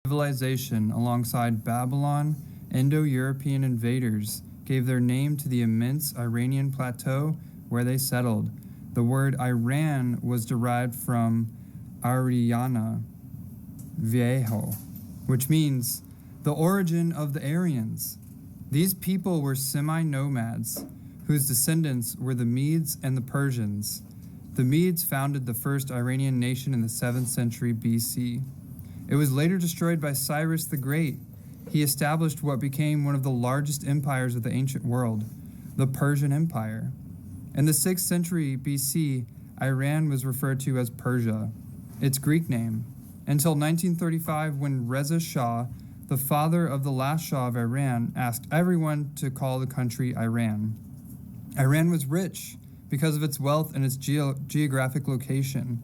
civilization alongside Babylon, Indo-European invaders gave their name to the immense Iranian plateau where they settled. The word Iran was derived from Ariana Viejo, which means the origin of the Aryans. These people were semi-nomads, whose descendants were the Medes and the Persians. The Medes founded the first Iranian nation in the 7th century BC. It was later destroyed by Cyrus the Great. He established what became one of the largest empires of the ancient world, the Persian Empire. In the 6th century BC, Iran was referred to as Persia, its Greek name, until 1935 when Reza Shah, the father of the last Shah of Iran, asked everyone to call the country Iran. Iran was rich because of its wealth and its geographic location.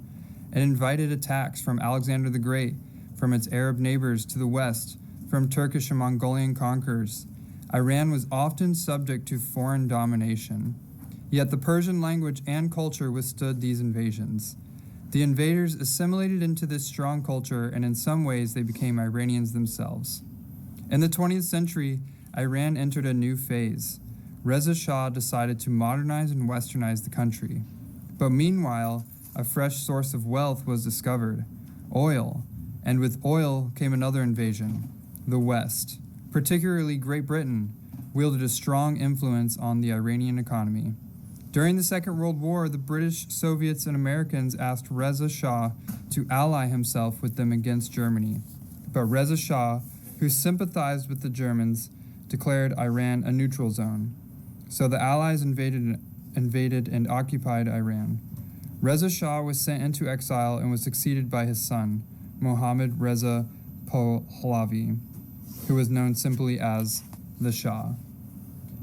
It invited attacks from Alexander the Great, from its Arab neighbors to the west, from Turkish and Mongolian conquerors. Iran was often subject to foreign domination. Yet the Persian language and culture withstood these invasions. The invaders assimilated into this strong culture, and in some ways they became Iranians themselves. In the 20th century, Iran entered a new phase. Reza Shah decided to modernize and westernize the country. But meanwhile, a fresh source of wealth was discovered: oil. And with oil came another invasion. The West, particularly Great Britain, wielded a strong influence on the Iranian economy. During the Second World War, the British, Soviets, and Americans asked Reza Shah to ally himself with them against Germany. But Reza Shah, who sympathized with the Germans, declared Iran a neutral zone. So the Allies invaded and occupied Iran. Reza Shah was sent into exile and was succeeded by his son, Mohammad Reza Pahlavi, who was known simply as the Shah.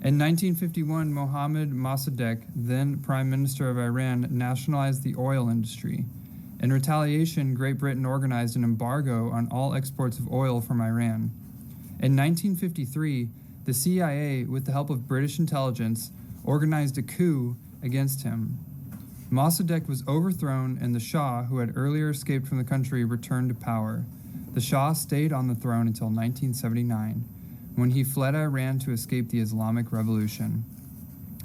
In 1951, Mohammad Mossadegh, then Prime Minister of Iran, nationalized the oil industry. In retaliation, Great Britain organized an embargo on all exports of oil from Iran. In 1953, the CIA, with the help of British intelligence, organized a coup against him. Mossadegh was overthrown, and the Shah, who had earlier escaped from the country, returned to power. The Shah stayed on the throne until 1979, when he fled Iran to escape the Islamic Revolution.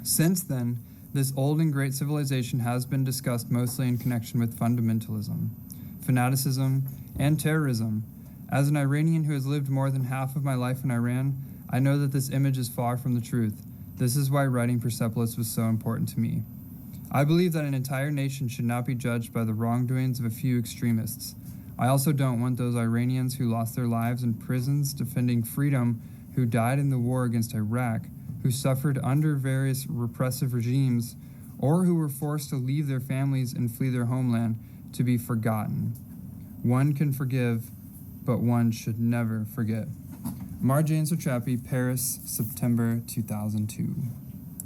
Since then, this old and great civilization has been discussed mostly in connection with fundamentalism, fanaticism, and terrorism. As an Iranian who has lived more than half of my life in Iran, I know that this image is far from the truth. This is why writing Persepolis was so important to me. I believe that an entire nation should not be judged by the wrongdoings of a few extremists. I also don't want those Iranians who lost their lives in prisons defending freedom, who died in the war against Iraq, who suffered under various repressive regimes, or who were forced to leave their families and flee their homeland, to be forgotten. One can forgive, but one should never forget. Marjane Satrapi, Paris, September 2002.